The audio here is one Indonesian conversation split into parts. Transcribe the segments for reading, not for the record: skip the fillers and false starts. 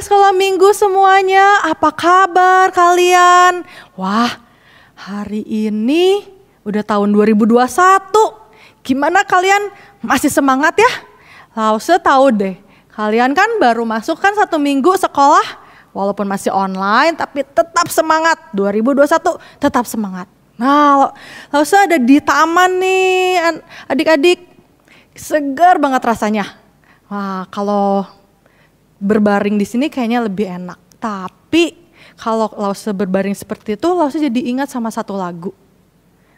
adik sekolah minggu semuanya, apa kabar kalian? Wah, hari ini udah tahun 2021. Gimana kalian, masih semangat ya? Lause tahu deh, kalian kan baru masuk kan 1 minggu sekolah. Walaupun masih online tapi tetap semangat, 2021 tetap semangat. Nah, Lause ada di taman nih adik-adik, segar banget rasanya. Wah, kalau berbaring di sini kayaknya lebih enak. Tapi kalau Lause berbaring seperti itu, Lause jadi ingat sama satu lagu.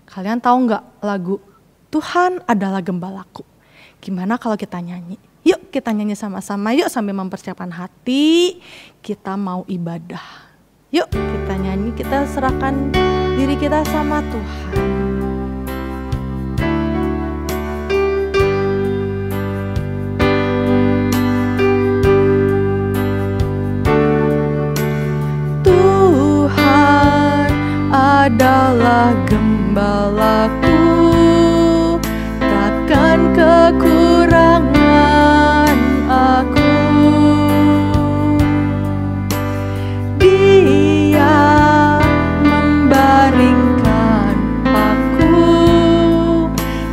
Kalian tahu nggak lagu Tuhan adalah Gembalaku? Gimana kalau kita nyanyi? Yuk kita nyanyi sama-sama, yuk sambil mempersiapkan hati, kita mau ibadah. Yuk kita nyanyi, kita serahkan diri kita sama Tuhan. Tuhan adalah Gembalaku, takkan kekurangan aku. Dia membaringkan aku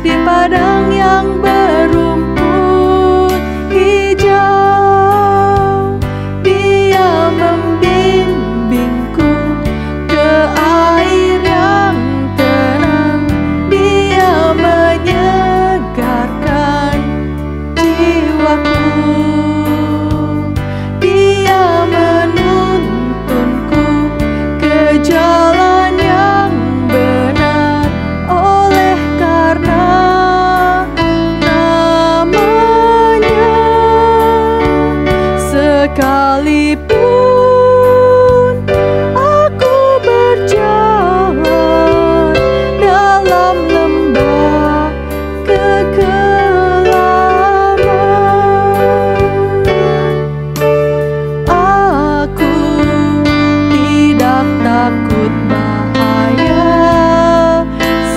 di padang yang berumput hijau. Dia membimbingku ke air yang tenang. Dia menyegarkan jiwaku. Dia menuntunku ke jalan yang benar, oleh karena namanya. Sekalipun aku berjalan dalam lembah kegelapan, aku tidak takut bahaya,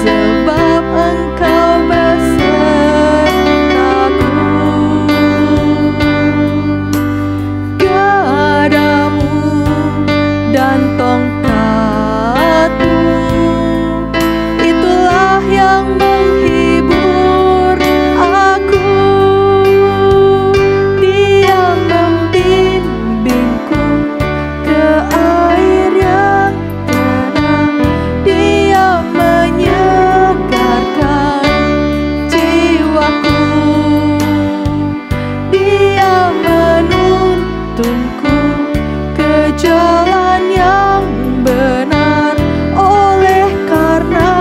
sebab Engkau besertaku. Gadamu dan tongkatmu, itulah yang menghibur aku. Dia membimbingku ke air yang tenang. Dia menyegarkan jiwaku. Dia menuntunku ke jalan yang benar, oleh karena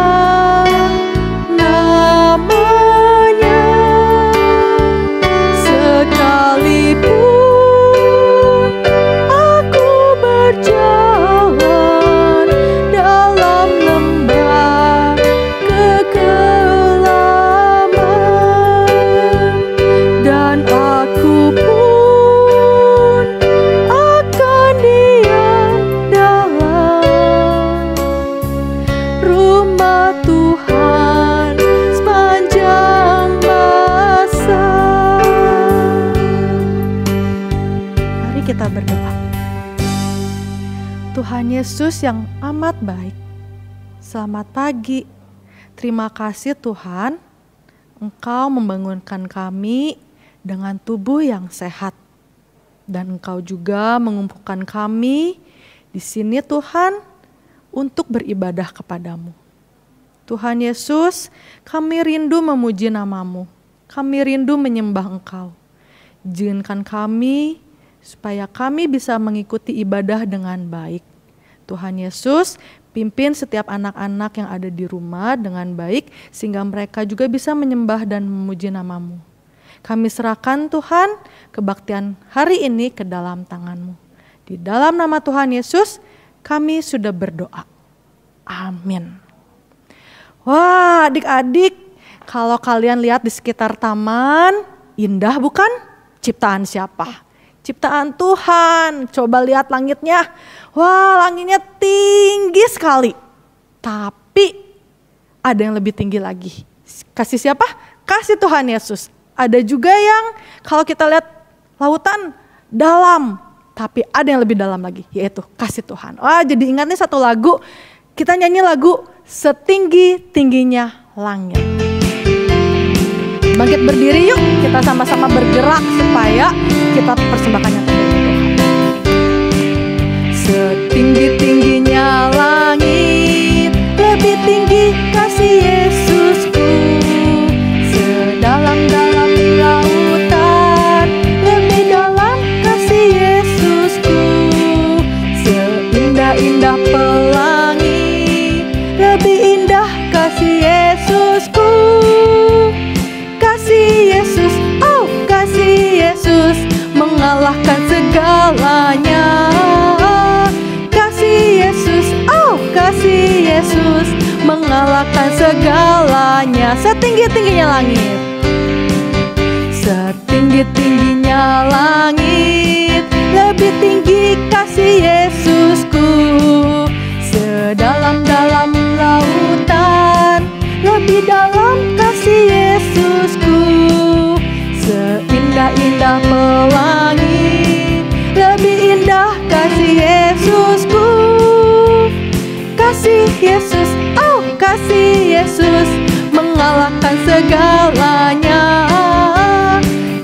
namanya. Sekalipun aku berjalan dalam lembah kegelapan, dan aku pun akan diam dalam rumah Tuhan sepanjang masa. Mari kita berdoa. Tuhan Yesus yang amat baik, selamat pagi. Terima kasih Tuhan, Engkau membangunkan kami dengan tubuh yang sehat. Dan Engkau juga mengumpulkan kami di sini Tuhan untuk beribadah kepadamu. Tuhan Yesus, kami rindu memuji nama-Mu. Kami rindu menyembah Engkau. Izinkan kami supaya kami bisa mengikuti ibadah dengan baik. Tuhan Yesus, pimpin setiap anak-anak yang ada di rumah dengan baik, sehingga mereka juga bisa menyembah dan memuji nama-Mu. Kami serahkan Tuhan kebaktian hari ini ke dalam tangan-Mu. Di dalam nama Tuhan Yesus, kami sudah berdoa. Amin. Wah, adik-adik, kalau kalian lihat di sekitar taman, indah bukan? Ciptaan siapa? Ciptaan Tuhan. Coba lihat langitnya. Wah, langitnya tinggi sekali. Tapi ada yang lebih tinggi lagi. Kasih siapa? Kasih Tuhan Yesus. Ada juga yang kalau kita lihat lautan dalam, tapi ada yang lebih dalam lagi, yaitu kasih Tuhan. Wah, jadi ingat nih satu lagu, kita nyanyi lagu Setinggi-tingginya Langit. Bangkit berdiri yuk, kita sama-sama bergerak supaya kita persembahkan yang terbaik untuk Tuhan. Setinggi-tingginya langit, lebih tinggi kasih Yesusku. Sedalam-dalam lautan, lebih dalam kasih Yesusku. Seindah-indah pelangi, lebih indah kasih Yesusku. Kasih Yesus, oh kasih Yesus, mengalahkan segalanya. Kasih Yesus, oh kasih Yesus, mengalahkan segalanya. Setinggi-tingginya langit, setinggi-tingginya langit, lebih tinggi kasih Yesusku. Sedalam-dalam lautan, lebih dalam kasih Yesusku. Seindah-indah pelangi, lebih indah kasih Yesusku. Kasih Yesus, oh kasih Yesus, mengalahkan segalanya.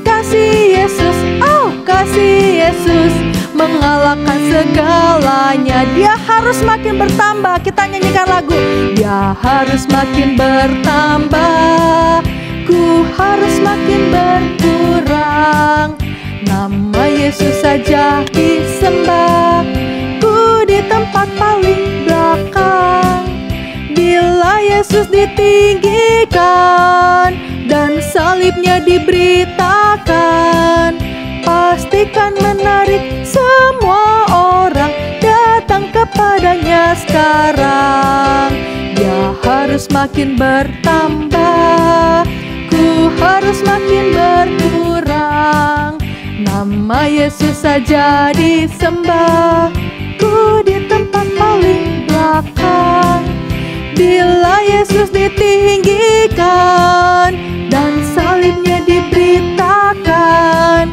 Kasih Yesus, oh kasih Yesus, mengalahkan segalanya. Dia harus makin bertambah. Kita nyanyikan lagu, dia harus makin bertambah, ku harus makin berkurang. Nama Yesus saja disembah, ku di tempat paling belakang. Bila Yesus ditinggikan dan salibnya diberitakan, pastikan menarik semua orang datang kepadanya sekarang. Dia harus makin bertambah, ku harus makin berkurang. Nama Yesus saja disembah, ku di tempat paling belakang. Bila Yesus ditinggikan dan salibnya diberitakan,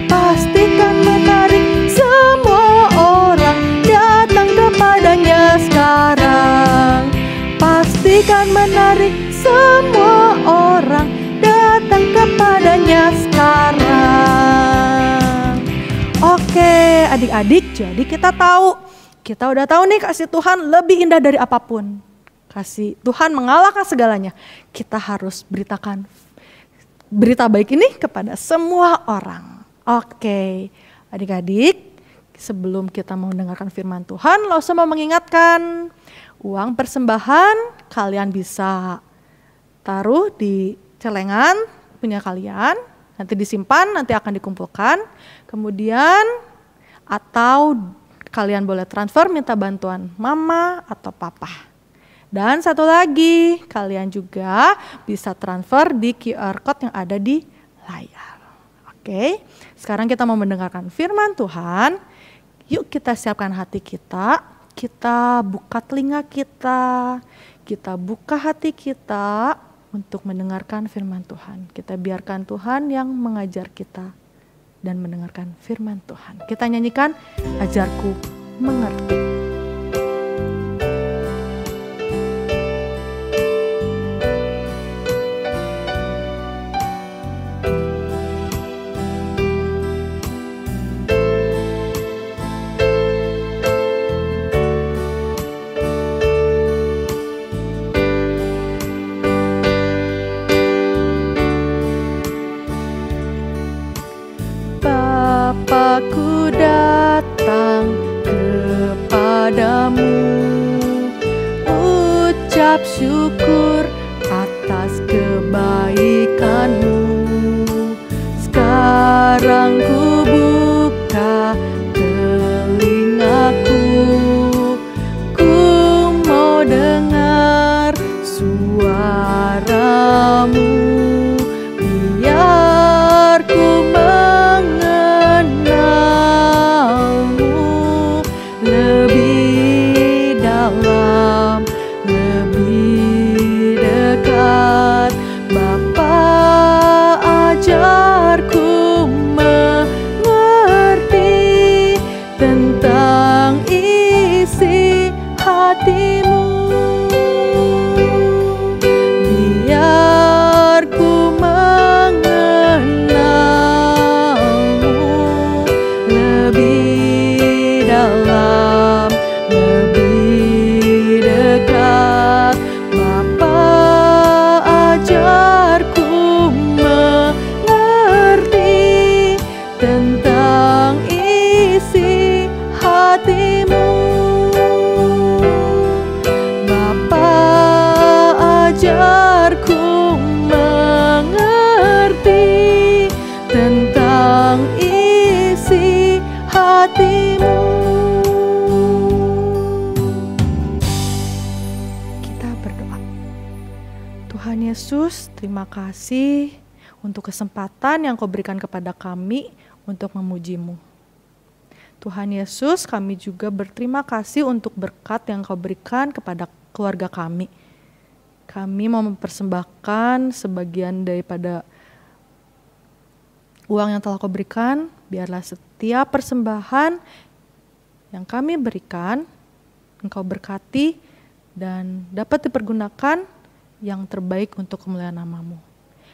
pastikan menarik semua orang datang kepadanya sekarang. Pastikan menarik semua orang datang kepadanya sekarang. Oke adik-adik, jadi kita udah tahu nih kasih Tuhan lebih indah dari apapun. Kasih Tuhan mengalahkan segalanya. Kita harus beritakan berita baik ini kepada semua orang. Oke, adik-adik, sebelum kita mau mendengarkan firman Tuhan, Lause mau mengingatkan, uang persembahan kalian bisa taruh di celengan punya kalian, nanti disimpan, nanti akan dikumpulkan. Kemudian atau kalian boleh transfer minta bantuan mama atau papa. Dan satu lagi, kalian juga bisa transfer di QR Code yang ada di layar. Oke, sekarang kita mau mendengarkan firman Tuhan. Yuk kita siapkan hati kita buka telinga kita buka hati kita untuk mendengarkan firman Tuhan. Kita biarkan Tuhan yang mengajar kita dan mendengarkan firman Tuhan. Kita nyanyikan Ajarku Mengerti. Bapakku datang kepada Yesus, terima kasih untuk kesempatan yang Kau berikan kepada kami untuk memuji-Mu. Tuhan Yesus, kami juga berterima kasih untuk berkat yang Kau berikan kepada keluarga kami. Kami mau mempersembahkan sebagian daripada uang yang telah Kau berikan. Biarlah setiap persembahan yang kami berikan, Engkau berkati dan dapat dipergunakan yang terbaik untuk kemuliaan nama-Mu.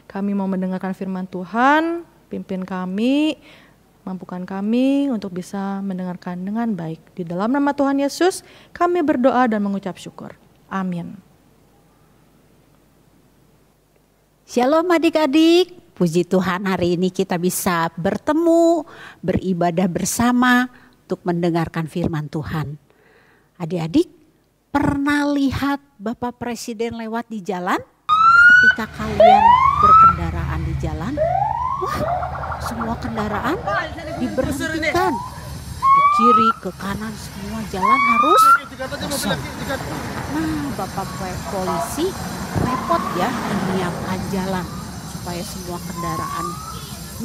Kami mau mendengarkan firman Tuhan, pimpin kami, mampukan kami untuk bisa mendengarkan dengan baik. Di dalam nama Tuhan Yesus, kami berdoa dan mengucap syukur. Amin. Shalom adik-adik, puji Tuhan hari ini kita bisa bertemu, beribadah bersama untuk mendengarkan firman Tuhan. Adik-adik, pernah lihat Bapak Presiden lewat di jalan? Ketika kalian berkendaraan di jalan, wah, semua kendaraan diberhentikan. Ke kiri, ke kanan, semua jalan harus kosong. Nah, Bapak polisi repot ya menyiapkan jalan supaya semua kendaraan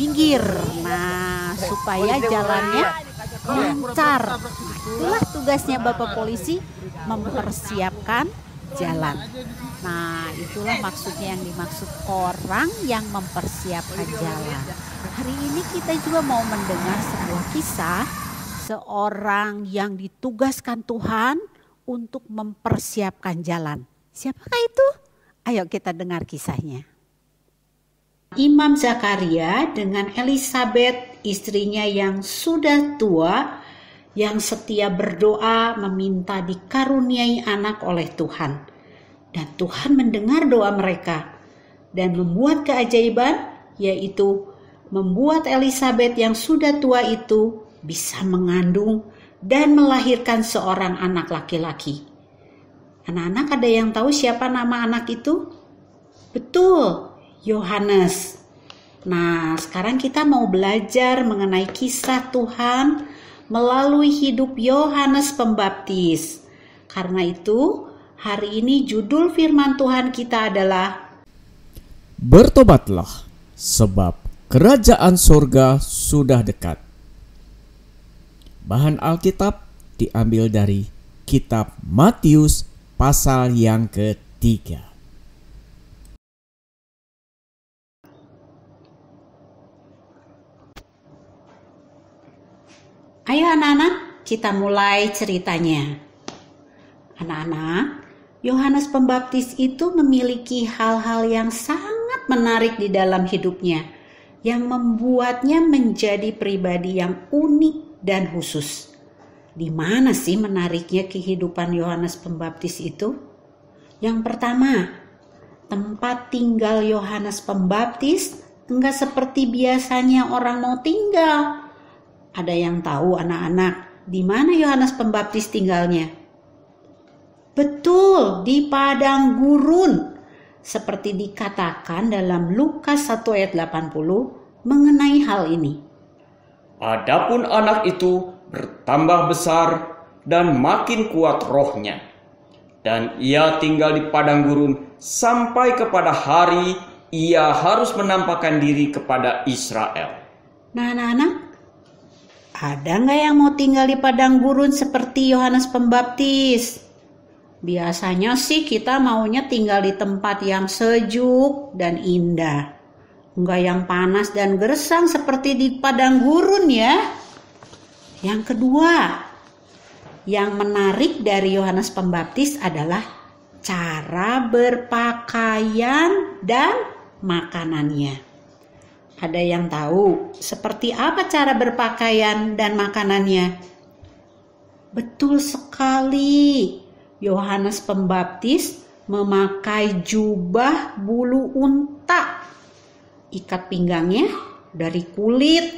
minggir. Nah, supaya jalannya lancar. Nah, itulah tugasnya Bapak polisi, mempersiapkan jalan. Nah, itulah maksudnya yang dimaksud orang yang mempersiapkan jalan. Hari ini kita juga mau mendengar sebuah kisah seorang yang ditugaskan Tuhan untuk mempersiapkan jalan. Siapakah itu? Ayo kita dengar kisahnya. Imam Zakaria dengan Elisabeth, istrinya yang sudah tua, yang setia berdoa meminta dikaruniai anak oleh Tuhan. Dan Tuhan mendengar doa mereka dan membuat keajaiban, yaitu membuat Elisabeth yang sudah tua itu bisa mengandung dan melahirkan seorang anak laki-laki. Anak-anak, ada yang tahu siapa nama anak itu? Betul, Yohanes. Nah, sekarang kita mau belajar mengenai kisah Tuhan melalui hidup Yohanes Pembaptis. Karena itu, hari ini judul firman Tuhan kita adalah Bertobatlah, sebab kerajaan surga sudah dekat. Bahan Alkitab diambil dari kitab Matius pasal yang ketiga. Ayo anak-anak, kita mulai ceritanya. Anak-anak, Yohanes Pembaptis itu memiliki hal-hal yang sangat menarik di dalam hidupnya, yang membuatnya menjadi pribadi yang unik dan khusus. Di mana sih menariknya kehidupan Yohanes Pembaptis itu? Yang pertama, tempat tinggal Yohanes Pembaptis enggak seperti biasanya orang mau tinggal. Ada yang tahu anak-anak di mana Yohanes Pembaptis tinggalnya? Betul, di padang gurun. Seperti dikatakan dalam Lukas 1 ayat 80 mengenai hal ini. Adapun anak itu bertambah besar dan makin kuat rohnya. Dan ia tinggal di padang gurun sampai kepada hari ia harus menampakkan diri kepada Israel. Nah anak-anak, ada nggak yang mau tinggal di padang gurun seperti Yohanes Pembaptis? Biasanya sih kita maunya tinggal di tempat yang sejuk dan indah. Nggak yang panas dan gersang seperti di padang gurun ya. Yang kedua, yang menarik dari Yohanes Pembaptis adalah cara berpakaian dan makanannya. Ada yang tahu seperti apa cara berpakaian dan makanannya? Betul sekali, Yohanes Pembaptis memakai jubah bulu unta. Ikat pinggangnya dari kulit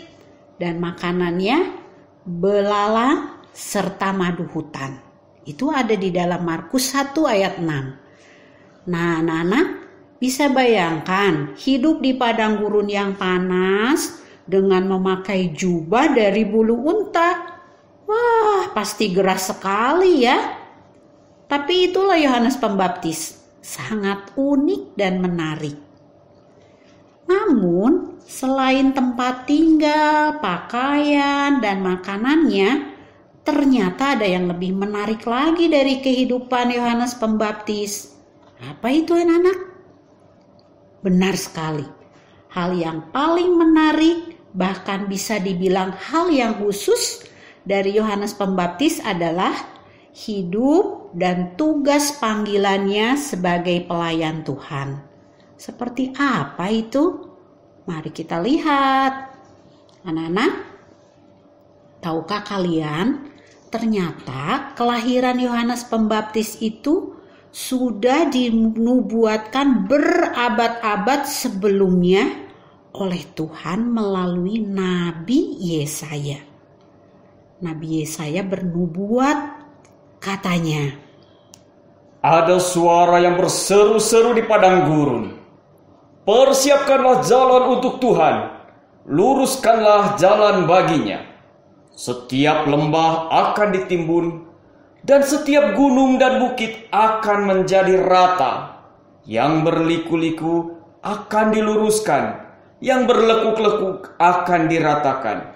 dan makanannya belalang serta madu hutan. Itu ada di dalam Markus 1 ayat 6. Nah anak-anak, bisa bayangkan hidup di padang gurun yang panas dengan memakai jubah dari bulu unta. Wah, pasti gerah sekali ya. Tapi itulah Yohanes Pembaptis. sangat unik dan menarik. Namun, selain tempat tinggal, pakaian, dan makanannya, ternyata ada yang lebih menarik lagi dari kehidupan Yohanes Pembaptis. Apa itu, anak-anak? Benar sekali. Hal yang paling menarik, bahkan bisa dibilang hal yang khusus dari Yohanes Pembaptis adalah hidup dan tugas panggilannya sebagai pelayan Tuhan. Seperti apa itu? Mari kita lihat. Anak-anak, tahukah kalian, ternyata kelahiran Yohanes Pembaptis itu sudah dinubuatkan berabad-abad sebelumnya oleh Tuhan melalui Nabi Yesaya. Nabi Yesaya bernubuat, katanya, ada suara yang berseru-seru di padang gurun. Persiapkanlah jalan untuk Tuhan, luruskanlah jalan baginya. Setiap lembah akan ditimbun, dan setiap gunung dan bukit akan menjadi rata. Yang berliku-liku akan diluruskan, yang berlekuk-lekuk akan diratakan.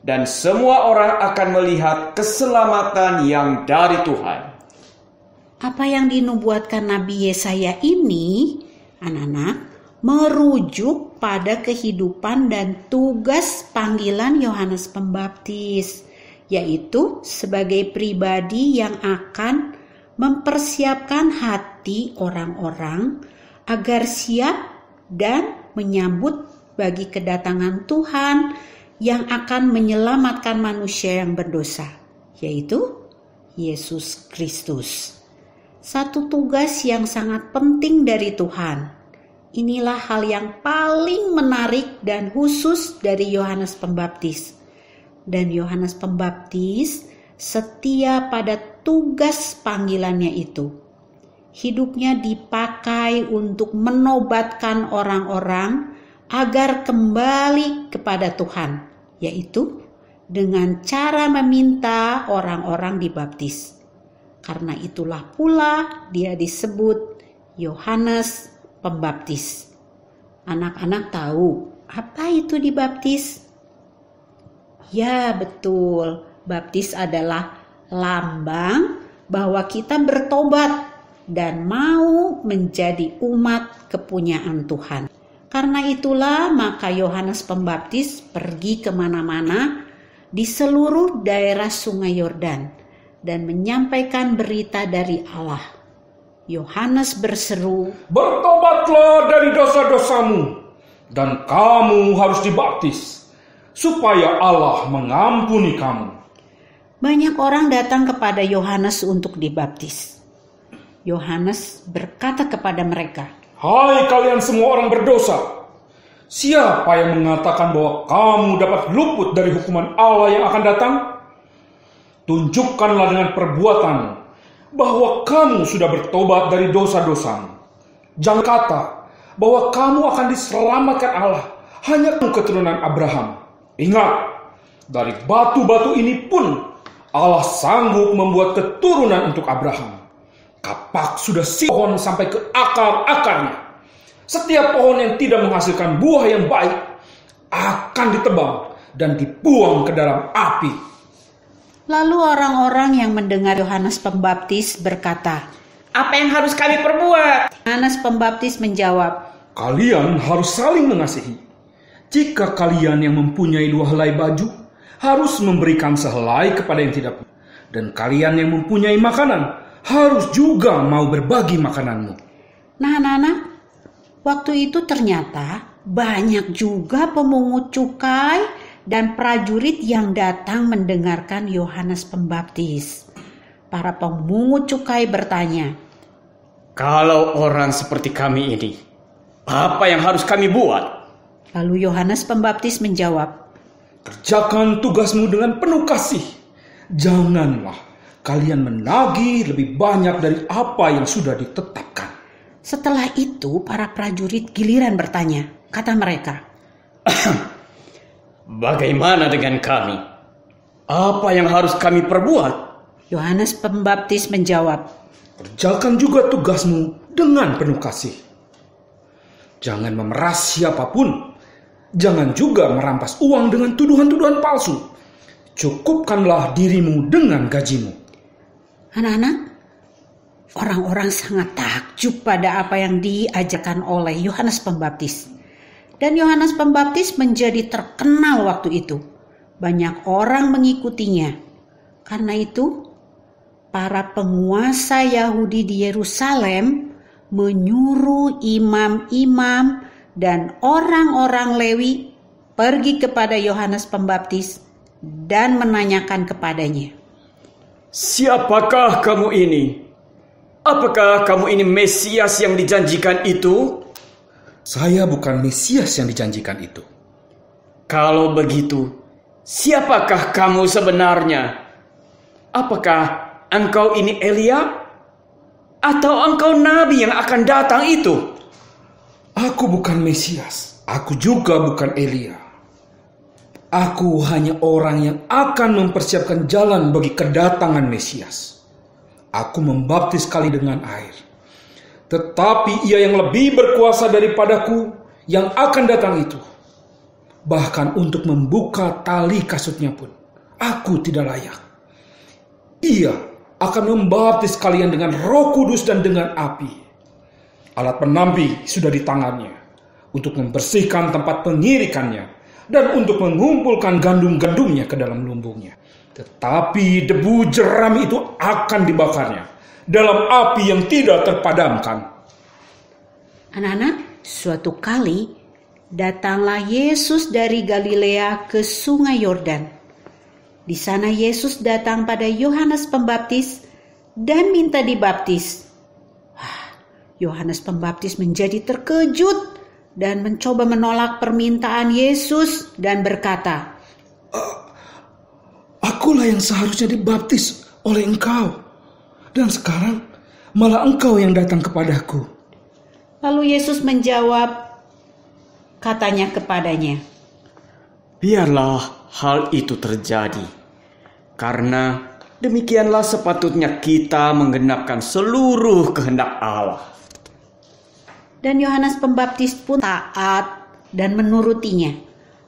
Dan semua orang akan melihat keselamatan yang dari Tuhan. Apa yang dinubuatkan Nabi Yesaya ini, anak-anak, merujuk pada kehidupan dan tugas panggilan Yohanes Pembaptis, yaitu sebagai pribadi yang akan mempersiapkan hati orang-orang agar siap dan menyambut bagi kedatangan Tuhan yang akan menyelamatkan manusia yang berdosa, yaitu Yesus Kristus. Satu tugas yang sangat penting dari Tuhan. Inilah hal yang paling menarik dan khusus dari Yohanes Pembaptis. Dan Yohanes Pembaptis setia pada tugas panggilannya itu. Hidupnya dipakai untuk menobatkan orang-orang agar kembali kepada Tuhan, yaitu dengan cara meminta orang-orang dibaptis. Karena itulah pula dia disebut Yohanes Pembaptis. Anak-anak tahu apa itu dibaptis? Ya, betul. Baptis adalah lambang bahwa kita bertobat dan mau menjadi umat kepunyaan Tuhan. Karena itulah maka Yohanes Pembaptis pergi kemana-mana di seluruh daerah Sungai Yordan dan menyampaikan berita dari Allah. Yohanes berseru, bertobatlah dari dosa-dosamu dan kamu harus dibaptis supaya Allah mengampuni kamu. Banyak orang datang kepada Yohanes untuk dibaptis. Yohanes berkata kepada mereka, hai kalian semua orang berdosa, siapa yang mengatakan bahwa kamu dapat luput dari hukuman Allah yang akan datang? Tunjukkanlah dengan perbuatan bahwa kamu sudah bertobat dari dosa-dosamu. Jangan kata bahwa kamu akan diselamatkan Allah hanya keturunan Abraham. Ingat, dari batu-batu ini pun Allah sanggup membuat keturunan untuk Abraham. Kapak sudah pohon sampai ke akar-akarnya. Setiap pohon yang tidak menghasilkan buah yang baik akan ditebang dan dibuang ke dalam api. Lalu orang-orang yang mendengar Yohanes Pembaptis berkata, apa yang harus kami perbuat? Yohanes Pembaptis menjawab, kalian harus saling mengasihi. Jika kalian yang mempunyai 2 helai baju harus memberikan sehelai kepada yang tidak punya, dan kalian yang mempunyai makanan harus juga mau berbagi makananmu. Nah, anak-anak, waktu itu ternyata banyak juga pemungut cukai dan prajurit yang datang mendengarkan Yohanes Pembaptis. Para pemungut cukai bertanya, kalau orang seperti kami ini, apa yang harus kami buat? Lalu Yohanes Pembaptis menjawab, kerjakan tugasmu dengan penuh kasih. Janganlah kalian menagih lebih banyak dari apa yang sudah ditetapkan. Setelah itu para prajurit giliran bertanya. Kata mereka, bagaimana dengan kami? Apa yang harus kami perbuat? Yohanes Pembaptis menjawab, kerjakan juga tugasmu dengan penuh kasih. Jangan memeras siapapun. Jangan juga merampas uang dengan tuduhan-tuduhan palsu. Cukupkanlah dirimu dengan gajimu. Anak-anak, orang-orang sangat takjub pada apa yang diajarkan oleh Yohanes Pembaptis. Dan Yohanes Pembaptis menjadi terkenal waktu itu. Banyak orang mengikutinya. Karena itu, para penguasa Yahudi di Yerusalem menyuruh imam-imam dan orang-orang Lewi pergi kepada Yohanes Pembaptis dan menanyakan kepadanya, "Siapakah kamu ini? Apakah kamu ini Mesias yang dijanjikan itu?" Saya bukan Mesias yang dijanjikan itu. "Kalau begitu, siapakah kamu sebenarnya? Apakah engkau ini Elia? Atau engkau nabi yang akan datang itu?" Aku bukan Mesias. Aku juga bukan Elia. Aku hanya orang yang akan mempersiapkan jalan bagi kedatangan Mesias. Aku membaptis kali dengan air. Tetapi ia yang lebih berkuasa daripadaku yang akan datang itu. Bahkan untuk membuka tali kasutnya pun, aku tidak layak. Ia akan membaptis kalian dengan Roh Kudus dan dengan api. Alat penampi sudah di tangannya untuk membersihkan tempat pengirikannya dan untuk mengumpulkan gandum-gandumnya ke dalam lumbungnya. Tetapi debu jerami itu akan dibakarnya dalam api yang tidak terpadamkan. Anak-anak, suatu kali datanglah Yesus dari Galilea ke Sungai Yordan. Di sana Yesus datang pada Yohanes Pembaptis dan minta dibaptis. Yohanes Pembaptis menjadi terkejut dan mencoba menolak permintaan Yesus dan berkata, Akulah yang seharusnya dibaptis oleh engkau, dan sekarang malah engkau yang datang kepadaku. Lalu Yesus menjawab, katanya kepadanya, "Biarlah hal itu terjadi, karena demikianlah sepatutnya kita menggenapkan seluruh kehendak Allah." Dan Yohanes Pembaptis pun taat dan menurutinya,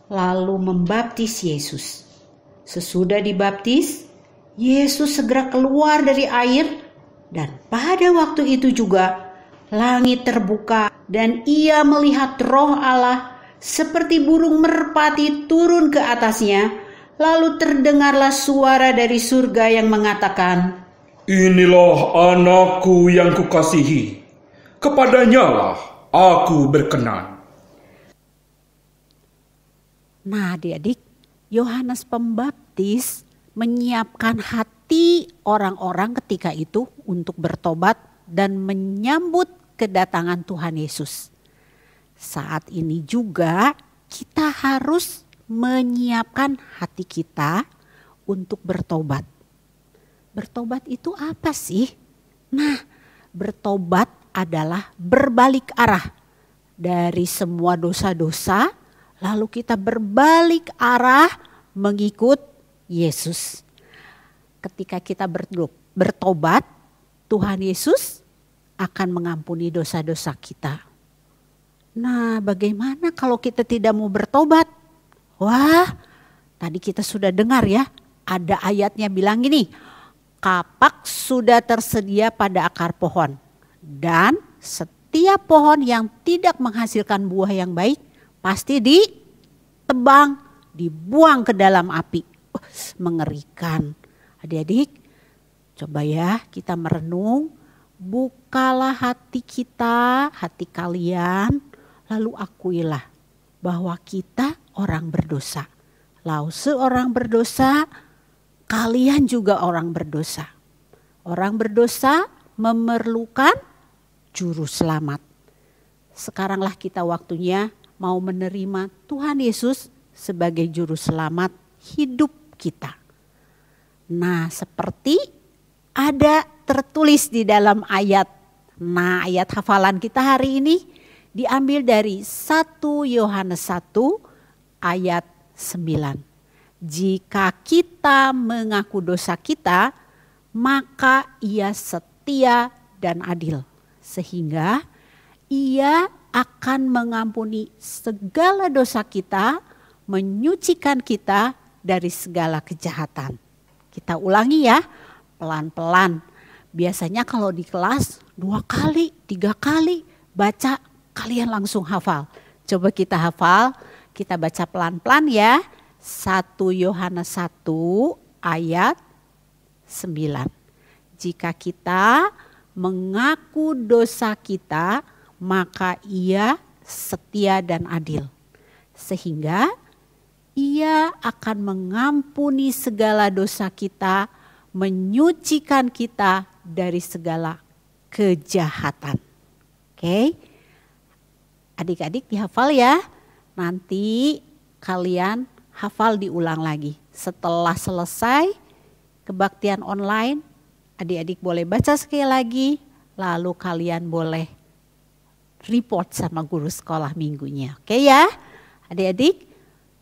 lalu membaptis Yesus. Sesudah dibaptis, Yesus segera keluar dari air, dan pada waktu itu juga langit terbuka dan ia melihat Roh Allah seperti burung merpati turun ke atasnya. Lalu terdengarlah suara dari surga yang mengatakan, Inilah anakku yang kukasihi, kepadanyalah aku berkenan. Nah adik-adik, Yohanes Pembaptis menyiapkan hati orang-orang ketika itu untuk bertobat dan menyambut kedatangan Tuhan Yesus. Saat ini juga kita harus menyiapkan hati kita untuk bertobat. Bertobat itu apa sih? Nah, bertobat adalah berbalik arah dari semua dosa-dosa, lalu kita berbalik arah mengikut Yesus. Ketika kita bertobat, Tuhan Yesus akan mengampuni dosa-dosa kita. Nah, bagaimana kalau kita tidak mau bertobat? Wah, tadi kita sudah dengar ya, ada ayatnya bilang gini, kapak sudah tersedia pada akar pohon, dan setiap pohon yang tidak menghasilkan buah yang baik pasti ditebang, dibuang ke dalam api. Mengerikan. Adik-adik, coba ya kita merenung, bukalah hati kita, hati kalian, lalu akuilah bahwa kita orang berdosa. Lalu seorang berdosa, kalian juga orang berdosa. Orang berdosa memerlukan juru selamat. Sekaranglah kita waktunya mau menerima Tuhan Yesus sebagai juru selamat hidup kita. Nah, seperti ada tertulis di dalam ayat. Nah, ayat hafalan kita hari ini diambil dari 1 Yohanes 1 ayat 9. Jika kita mengaku dosa kita, maka ia setia dan adil sehingga Ia akan mengampuni segala dosa kita, menyucikan kita dari segala kejahatan. Kita ulangi ya, pelan-pelan. Biasanya kalau di kelas 2 kali, 3 kali baca, kalian langsung hafal. Coba kita hafal, kita baca pelan-pelan ya. 1 Yohanes 1 ayat 9. Jika kita mengaku dosa kita, maka Ia setia dan adil, sehingga Ia akan mengampuni segala dosa kita, menyucikan kita dari segala kejahatan. Oke, adik-adik dihafal ya. Nanti kalian hafal diulang lagi. Setelah selesai kebaktian online, adik-adik boleh baca sekali lagi, lalu kalian boleh report sama guru sekolah minggunya. Oke ya, adik-adik,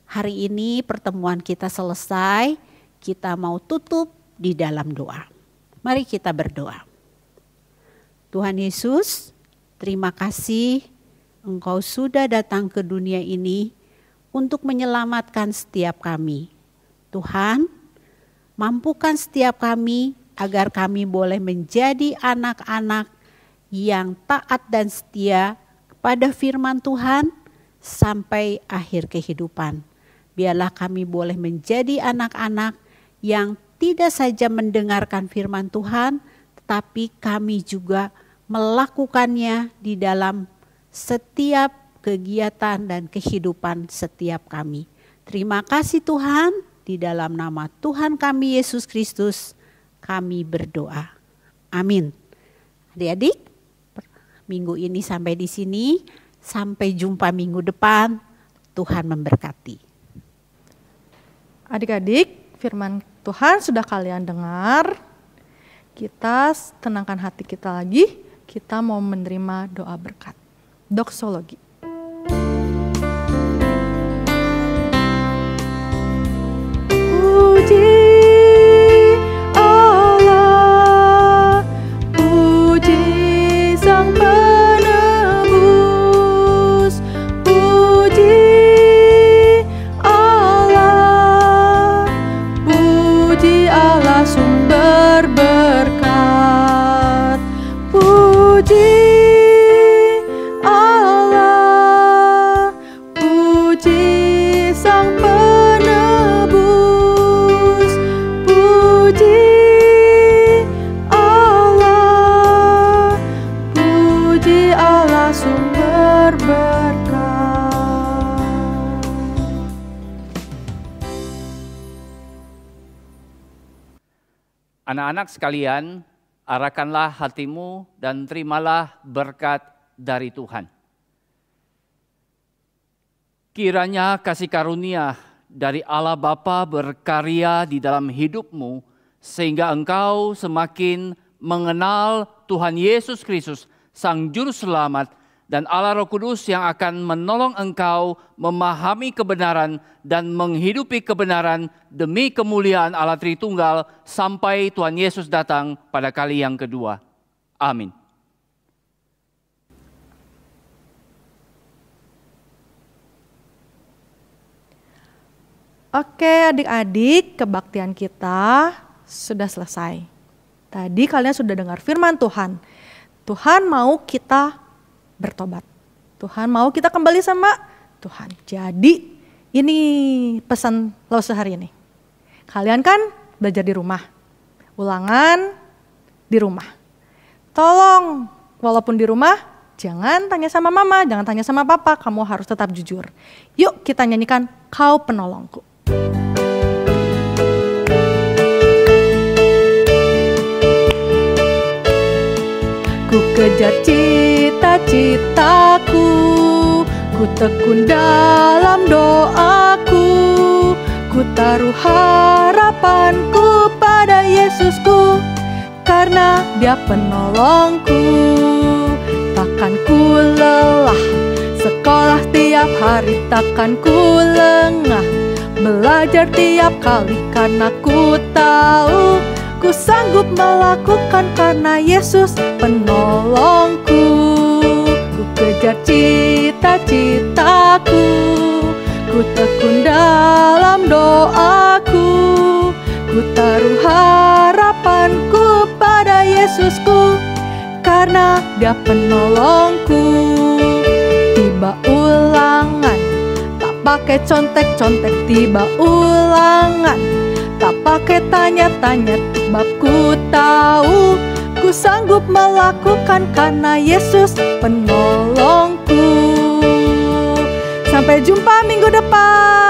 hari ini pertemuan kita selesai, kita mau tutup di dalam doa. Mari kita berdoa. Tuhan Yesus, terima kasih Engkau sudah datang ke dunia ini untuk menyelamatkan setiap kami. Tuhan, mampukan setiap kami agar kami boleh menjadi anak-anak yang taat dan setia kepada firman Tuhan sampai akhir kehidupan. Biarlah kami boleh menjadi anak-anak yang tidak saja mendengarkan firman Tuhan, tetapi kami juga melakukannya di dalam setiap kegiatan dan kehidupan setiap kami. Terima kasih Tuhan, di dalam nama Tuhan kami Yesus Kristus kami berdoa. Amin. Adik-adik, minggu ini sampai di sini. Sampai jumpa minggu depan. Tuhan memberkati. Adik-adik, firman Tuhan sudah kalian dengar. Kita tenangkan hati kita lagi. Kita mau menerima doa berkat. Doksologi. Puji Allah, puji Sang Penebus, puji Allah, puji Allah sumber berkat, puji Allah, puji Sang Penebus, puji Allah, puji Allah sumber berkat. Anak-anak sekalian, arahkanlah hatimu dan terimalah berkat dari Tuhan. Kiranya kasih karunia dari Allah Bapa berkarya di dalam hidupmu, sehingga engkau semakin mengenal Tuhan Yesus Kristus, Sang Juru Selamat, dan Allah Roh Kudus yang akan menolong engkau memahami kebenaran dan menghidupi kebenaran demi kemuliaan Allah Tritunggal sampai Tuhan Yesus datang pada kali yang kedua. Amin. Oke adik-adik, kebaktian kita sudah selesai. Tadi kalian sudah dengar firman Tuhan. Tuhan mau kita bertobat. Tuhan mau kita kembali sama Tuhan. Jadi ini pesan Lause hari ini. Kalian kan belajar di rumah. Ulangan di rumah. Tolong walaupun di rumah jangan tanya sama mama, jangan tanya sama papa. Kamu harus tetap jujur. Yuk kita nyanyikan Kau Penolongku. Ku kejar cita-citaku, ku tekun dalam doaku, ku taruh harapanku pada Yesusku, karena Dia penolongku. Takkan ku lelah, sekolah tiap hari takkan ku lengah, belajar tiap kali karena ku tahu Ku sanggup melakukan karena Yesus penolongku. Ku kejar cita-citaku, ku tekun dalam doaku, ku taruh harapanku pada Yesusku, karena Dia penolongku. Tiba ulangan, tak pakai contek-contek. Tiba ulangan, tak pakai tanya-tanya. Sebab ku tahu, ku sanggup melakukan karena Yesus penolongku. Sampai jumpa minggu depan.